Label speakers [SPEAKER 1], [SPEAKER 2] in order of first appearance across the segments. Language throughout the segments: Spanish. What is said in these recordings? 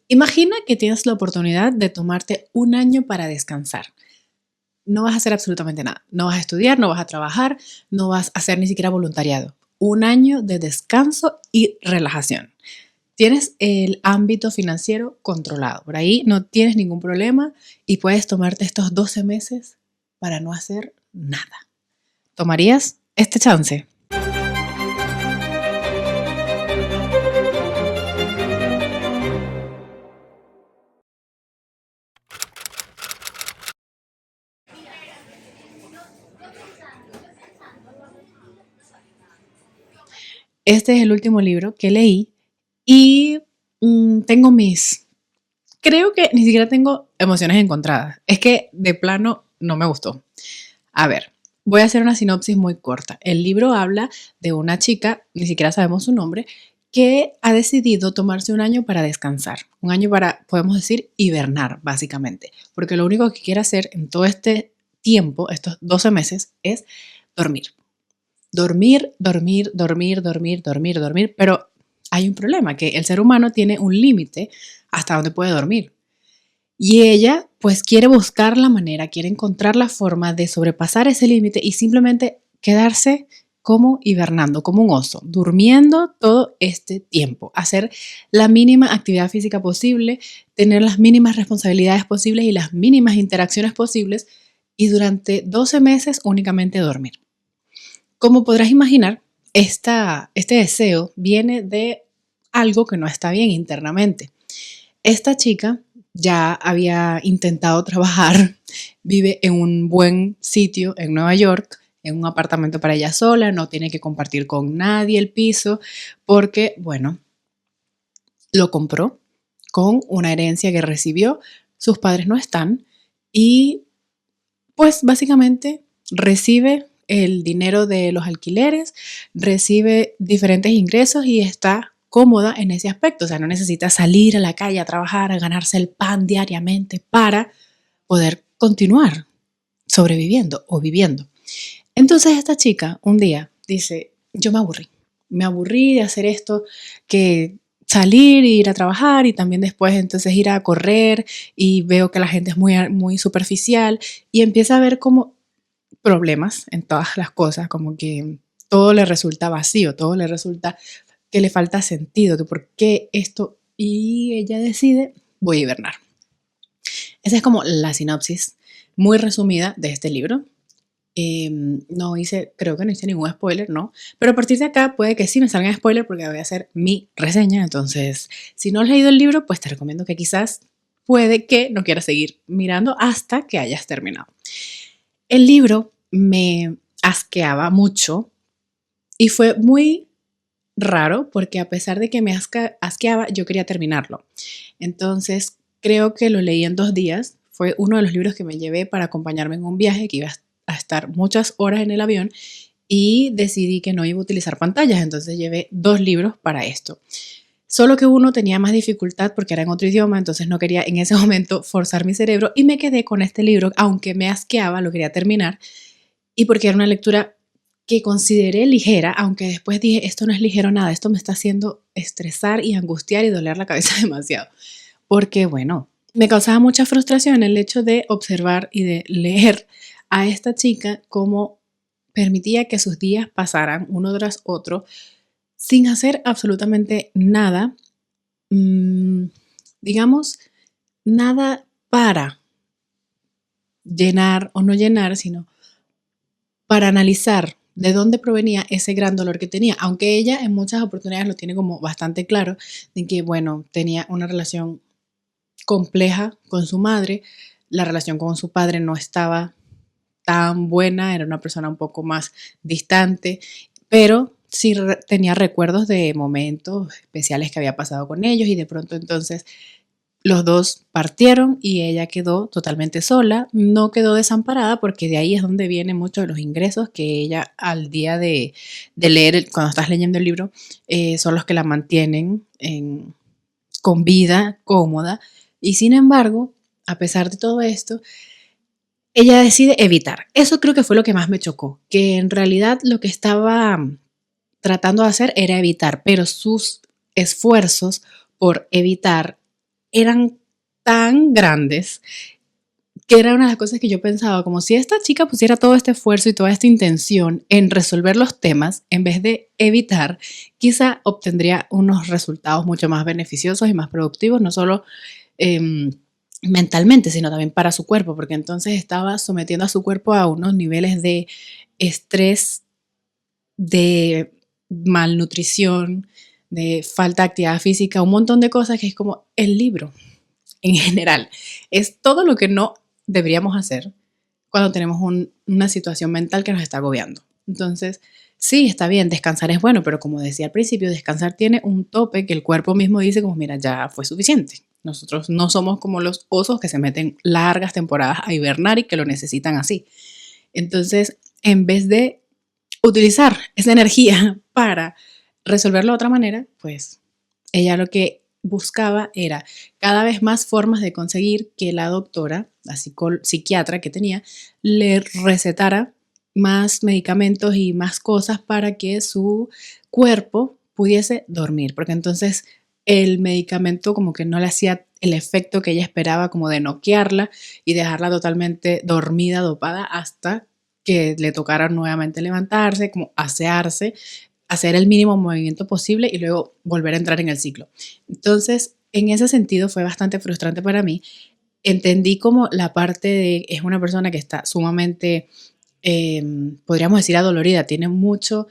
[SPEAKER 1] Imagina que tienes la oportunidad de tomarte un año para descansar. No vas a hacer absolutamente nada. No vas a estudiar, no vas a trabajar, no vas a hacer ni siquiera voluntariado. Un año de descanso y relajación. Tienes el ámbito financiero controlado. Por ahí no tienes ningún problema y puedes tomarte estos 12 meses para no hacer nada. ¿Tomarías este chance? Este es el último libro que leí y tengo creo que ni siquiera tengo emociones encontradas. Es que de plano no me gustó. A ver, voy a hacer una sinopsis muy corta. El libro habla de una chica, ni siquiera sabemos su nombre, que ha decidido tomarse un año para descansar. Un año para, podemos decir, hibernar, básicamente. Porque lo único que quiere hacer en todo este tiempo, estos 12 meses, es dormir. Dormir, dormir, dormir, dormir, dormir, dormir. Pero hay un problema, que el ser humano tiene un límite hasta donde puede dormir. Y ella pues quiere buscar la manera, quiere encontrar la forma de sobrepasar ese límite y simplemente quedarse como hibernando, como un oso, durmiendo todo este tiempo, hacer la mínima actividad física posible, tener las mínimas responsabilidades posibles y las mínimas interacciones posibles y durante 12 meses únicamente dormir. Como podrás imaginar, este deseo viene de algo que no está bien internamente. Esta chica ya había intentado trabajar, vive en un buen sitio en Nueva York, en un apartamento para ella sola, no tiene que compartir con nadie el piso, porque, bueno, lo compró con una herencia que recibió, sus padres no están y pues básicamente recibe el dinero de los alquileres, recibe diferentes ingresos y está cómoda en ese aspecto. O sea, no necesita salir a la calle a trabajar, a ganarse el pan diariamente para poder continuar sobreviviendo o viviendo. Entonces esta chica un día dice, yo me aburrí de hacer esto, que salir, ir a trabajar y también después entonces ir a correr y veo que la gente es muy superficial y empieza a ver como problemas en todas las cosas, como que todo le resulta vacío, todo le resulta que le falta sentido, que por qué esto, y ella decide, voy a hibernar. Esa es como la sinopsis muy resumida de este libro. No hice, creo que no hice ningún spoiler, ¿no? Pero a partir de acá puede que sí me salgan spoilers porque voy a hacer mi reseña. Entonces, si no has leído el libro, pues te recomiendo que quizás puede que no quieras seguir mirando hasta que hayas terminado. El libro me asqueaba mucho y fue muy raro porque a pesar de que me asqueaba, yo quería terminarlo. Entonces, creo que lo leí en 2 días. Fue uno de los libros que me llevé para acompañarme en un viaje que iba a estar muchas horas en el avión y decidí que no iba a utilizar pantallas. Entonces, llevé 2 libros para esto. Solo que uno tenía más dificultad porque era en otro idioma, entonces no quería en ese momento forzar mi cerebro y me quedé con este libro, aunque me asqueaba, lo quería terminar y porque era una lectura que consideré ligera, aunque después dije, esto no es ligero nada, esto me está haciendo estresar y angustiar y doler la cabeza demasiado. Porque, bueno, me causaba mucha frustración el hecho de observar y de leer a esta chica cómo permitía que sus días pasaran uno tras otro sin hacer absolutamente nada, mmm, digamos, nada para llenar o no llenar, sino para analizar de dónde provenía ese gran dolor que tenía, aunque ella en muchas oportunidades lo tiene como bastante claro, de que, bueno, tenía una relación compleja con su madre, la relación con su padre no estaba tan buena, era una persona un poco más distante, pero sí tenía recuerdos de momentos especiales que había pasado con ellos y de pronto entonces los dos partieron y ella quedó totalmente sola, no quedó desamparada porque de ahí es donde vienen muchos de los ingresos que ella al día de leer, cuando estás leyendo el libro, son los que la mantienen con vida cómoda y sin embargo, a pesar de todo esto, ella decide evitar. Eso creo que fue lo que más me chocó, que en realidad lo que estaba tratando de hacer era evitar, pero sus esfuerzos por evitar eran tan grandes que era una de las cosas que yo pensaba, como si esta chica pusiera todo este esfuerzo y toda esta intención en resolver los temas, en vez de evitar, quizá obtendría unos resultados mucho más beneficiosos y más productivos, no solo eh, mentalmente, sino también para su cuerpo, porque entonces estaba sometiendo a su cuerpo a unos niveles de estrés, de malnutrición, de falta de actividad física, un montón de cosas que es como el libro en general. Es todo lo que no deberíamos hacer cuando tenemos una situación mental que nos está agobiando. Entonces, sí, está bien, descansar es bueno, pero como decía al principio, descansar tiene un tope que el cuerpo mismo dice como, mira, ya fue suficiente. Nosotros no somos como los osos que se meten largas temporadas a hibernar y que lo necesitan así. Entonces, en vez de utilizar esa energía para resolverlo de otra manera, pues ella lo que buscaba era cada vez más formas de conseguir que la doctora, la psiquiatra que tenía, le recetara más medicamentos y más cosas para que su cuerpo pudiese dormir, porque entonces el medicamento como que no le hacía el efecto que ella esperaba, como de noquearla y dejarla totalmente dormida, dopada, hasta que le tocara nuevamente levantarse, como asearse, hacer el mínimo movimiento posible y luego volver a entrar en el ciclo. Entonces, en ese sentido fue bastante frustrante para mí. Entendí como la parte de, es una persona que está sumamente, podríamos decir, adolorida, tiene mucho.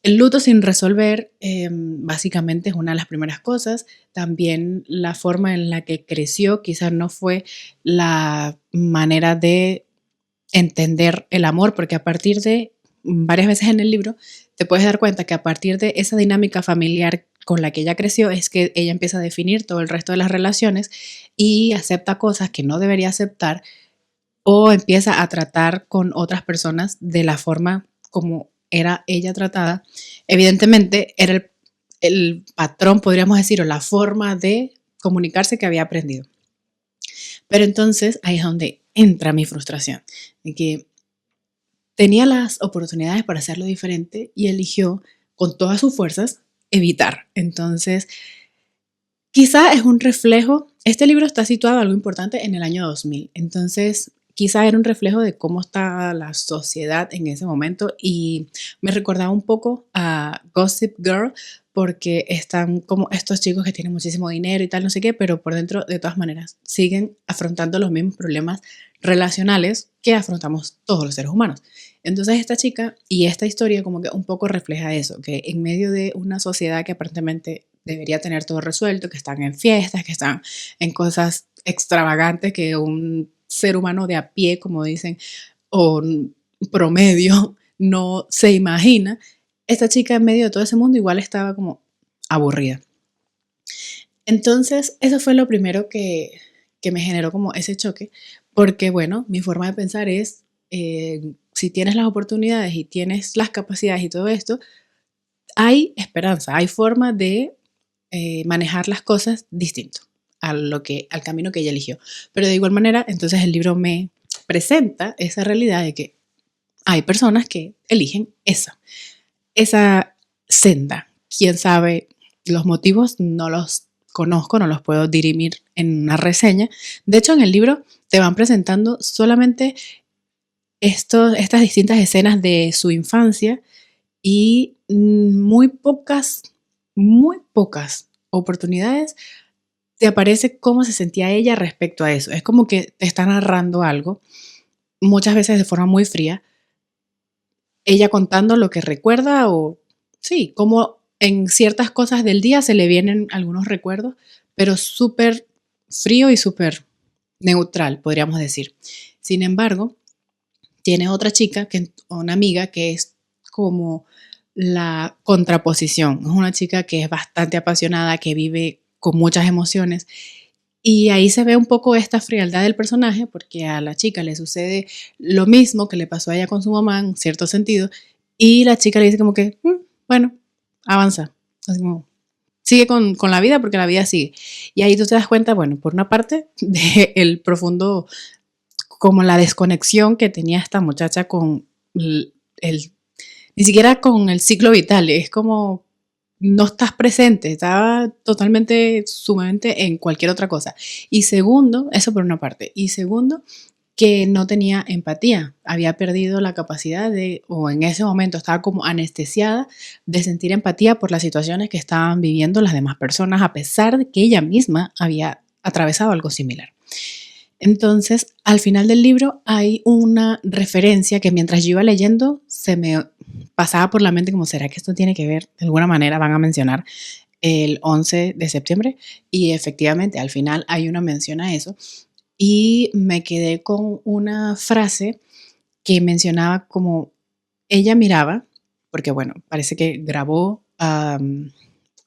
[SPEAKER 1] El luto sin resolver, básicamente es una de las primeras cosas. También la forma en la que creció quizás no fue la manera de entender el amor, porque a partir de varias veces en el libro te puedes dar cuenta que a partir de esa dinámica familiar con la que ella creció es que ella empieza a definir todo el resto de las relaciones y acepta cosas que no debería aceptar o empieza a tratar con otras personas de la forma como era ella tratada. Evidentemente era el patrón, podríamos decir, o la forma de comunicarse que había aprendido. Pero entonces ahí es donde entra mi frustración, de que tenía las oportunidades para hacerlo diferente y eligió con todas sus fuerzas evitar. Entonces, quizá es un reflejo, este libro está situado algo importante en el año 2000, entonces quizá era un reflejo de cómo está la sociedad en ese momento y me recordaba un poco a Gossip Girl porque están como estos chicos que tienen muchísimo dinero y tal, no sé qué, pero por dentro de todas maneras siguen afrontando los mismos problemas relacionales que afrontamos todos los seres humanos. Entonces esta chica y esta historia como que un poco refleja eso, que en medio de una sociedad que aparentemente debería tener todo resuelto, que están en fiestas, que están en cosas extravagantes que un ser humano de a pie, como dicen, o promedio, no se imagina, esta chica en medio de todo ese mundo igual estaba como aburrida. Entonces, eso fue lo primero que me generó como ese choque, porque bueno, mi forma de pensar es, si tienes las oportunidades y tienes las capacidades y todo esto, hay esperanza, hay forma de manejar las cosas distinto al camino que ella eligió. Pero de igual manera, entonces el libro me presenta esa realidad de que hay personas que eligen esa senda. Quién sabe, los motivos no los conozco, no los puedo dirimir en una reseña. De hecho, en el libro te van presentando solamente estas distintas escenas de su infancia y muy pocas oportunidades te aparece cómo se sentía ella respecto a eso. Es como que te está narrando algo, muchas veces de forma muy fría, ella contando lo que recuerda o sí, como en ciertas cosas del día se le vienen algunos recuerdos, pero súper frío y súper neutral, podríamos decir. Sin embargo, tiene otra chica, una amiga, que es como la contraposición. Es una chica que es bastante apasionada, que vive con muchas emociones. Y ahí se ve un poco esta frialdad del personaje, porque a la chica le sucede lo mismo que le pasó a ella con su mamá, en cierto sentido, y la chica le dice como que, bueno, avanza, así como, sigue con la vida porque la vida sigue. Y ahí tú te das cuenta, bueno, por una parte, del profundo, como la desconexión que tenía esta muchacha con ni siquiera con el ciclo vital, es como no estás presente, estaba totalmente su mente en cualquier otra cosa. Y segundo, eso por una parte. Y segundo, que no tenía empatía, había perdido la capacidad de, o en ese momento estaba como anestesiada de sentir empatía por las situaciones que estaban viviendo las demás personas, a pesar de que ella misma había atravesado algo similar. Entonces, al final del libro hay una referencia que mientras yo iba leyendo se me pasaba por la mente como, ¿será que esto tiene que ver? De alguna manera van a mencionar el 11 de septiembre y efectivamente al final hay una mención a eso y me quedé con una frase que mencionaba como ella miraba, porque bueno, parece que grabó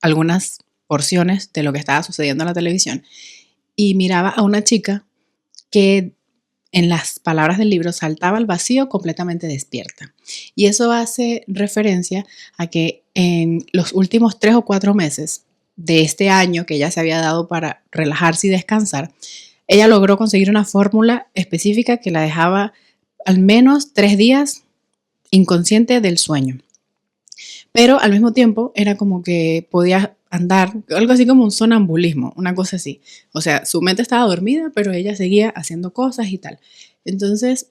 [SPEAKER 1] algunas porciones de lo que estaba sucediendo en la televisión y miraba a una chica que en las palabras del libro saltaba al vacío completamente despierta. Y eso hace referencia a que en los últimos 3 o 4 meses de este año que ella se había dado para relajarse y descansar, ella logró conseguir una fórmula específica que la dejaba al menos 3 días inconsciente del sueño. Pero al mismo tiempo era como que podía andar, algo así como un sonambulismo, una cosa así. O sea, su mente estaba dormida, pero ella seguía haciendo cosas y tal. Entonces,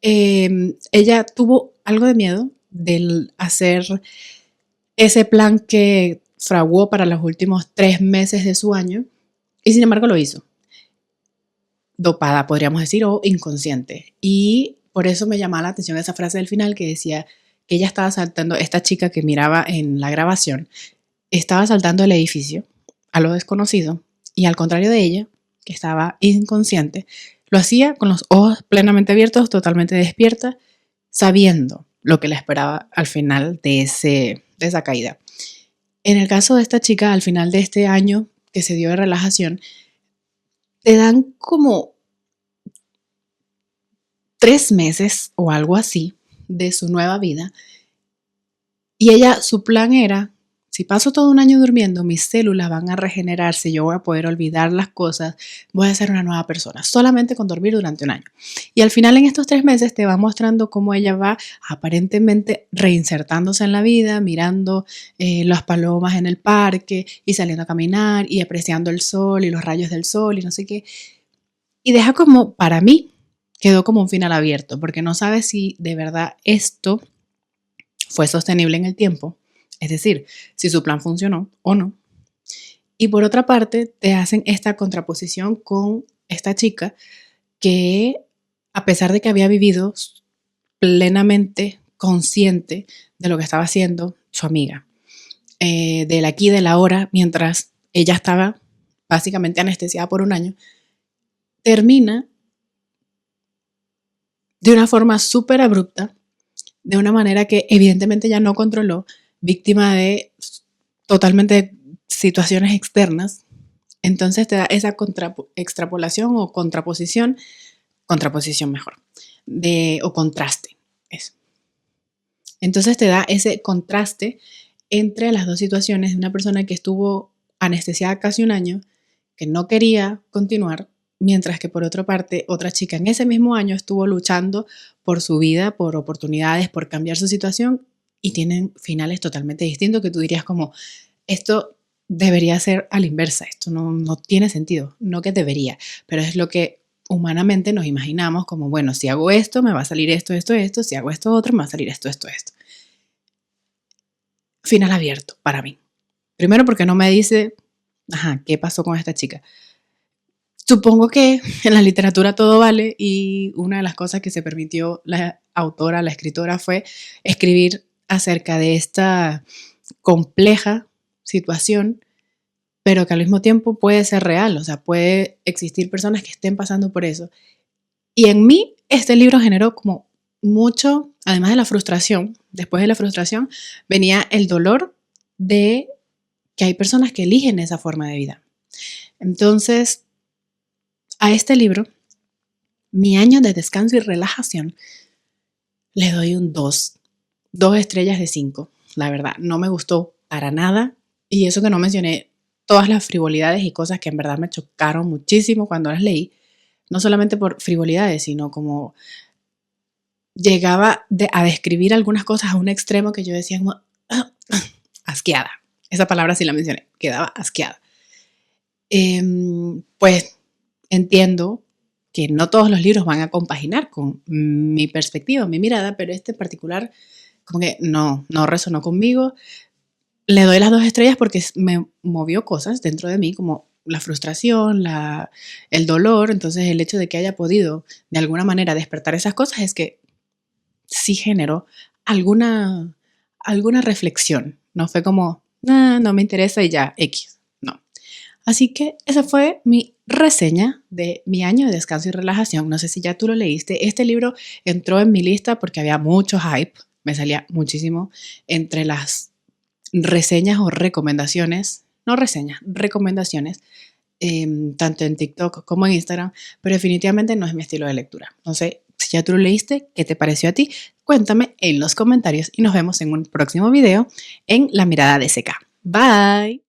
[SPEAKER 1] ella tuvo algo de miedo del hacer ese plan que fraguó para los últimos 3 meses de su año y sin embargo lo hizo. Dopada, podríamos decir, o inconsciente. Y por eso me llamaba la atención esa frase del final que decía que ella estaba saltando, esta chica que miraba en la grabación, estaba saltando el edificio a lo desconocido y al contrario de ella, que estaba inconsciente, lo hacía con los ojos plenamente abiertos, totalmente despierta, sabiendo lo que le esperaba al final de esa caída. En el caso de esta chica, al final de este año que se dio de relajación, te dan como 3 meses o algo así de su nueva vida. Y ella, su plan era, si paso todo un año durmiendo, mis células van a regenerarse, yo voy a poder olvidar las cosas, voy a ser una nueva persona, solamente con dormir durante un año. Y al final en estos 3 meses te va mostrando cómo ella va aparentemente reinsertándose en la vida, mirando las palomas en el parque y saliendo a caminar y apreciando el sol y los rayos del sol y no sé qué. Y deja como, para mí, quedó como un final abierto, porque no sabes si de verdad esto fue sostenible en el tiempo, es decir, si su plan funcionó o no. Y por otra parte, te hacen esta contraposición con esta chica que, a pesar de que había vivido plenamente consciente de lo que estaba haciendo su amiga, del aquí y del ahora, mientras ella estaba básicamente anestesiada por un año, termina de una forma súper abrupta, de una manera que evidentemente ya no controló, víctima de totalmente situaciones externas. Entonces te da esa extrapolación o contraposición mejor, o contraste. Eso. Entonces te da ese contraste entre las dos situaciones de una persona que estuvo anestesiada casi un año, que no quería continuar, mientras que por otra parte otra chica en ese mismo año estuvo luchando por su vida, por oportunidades, por cambiar su situación y tienen finales totalmente distintos que tú dirías como, esto debería ser a la inversa, esto no tiene sentido, no que debería, pero es lo que humanamente nos imaginamos como, bueno, si hago esto, me va a salir esto, esto, esto, si hago esto otro, me va a salir esto, esto, esto. Final abierto para mí. Primero porque no me dice, ajá, ¿qué pasó con esta chica? Supongo que en la literatura todo vale y una de las cosas que se permitió la autora, la escritora, fue escribir acerca de esta compleja situación, pero que al mismo tiempo puede ser real, o sea, puede existir personas que estén pasando por eso. Y en mí este libro generó como mucho, además de la frustración, después de la frustración venía el dolor de que hay personas que eligen esa forma de vida. Entonces, a este libro, mi año de descanso y relajación, le doy un 2 estrellas de 5. La verdad, no me gustó para nada. Y eso que no mencioné todas las frivolidades y cosas que en verdad me chocaron muchísimo cuando las leí. No solamente por frivolidades, sino como llegaba a describir algunas cosas a un extremo que yo decía como asqueada. esa palabra sí la mencioné, quedaba asqueada. Pues entiendo que no todos los libros van a compaginar con mi perspectiva, mi mirada, pero este en particular como que no resonó conmigo. Le doy las 2 estrellas porque me movió cosas dentro de mí, como la frustración, el dolor. Entonces, el hecho de que haya podido de alguna manera despertar esas cosas es que sí generó alguna, alguna reflexión. No fue como, "Ah, no me interesa y ya, X". No. Así que esa fue mi reseña de Mi año de descanso y relajación. No sé si ya tú lo leíste. Este libro entró en mi lista porque había mucho hype. Me salía muchísimo entre las reseñas o recomendaciones, no reseñas, recomendaciones, tanto en TikTok como en Instagram, pero definitivamente no es mi estilo de lectura. No sé si ya tú lo leíste, ¿qué te pareció a ti? Cuéntame en los comentarios y nos vemos en un próximo video en La Mirada de SK. Bye.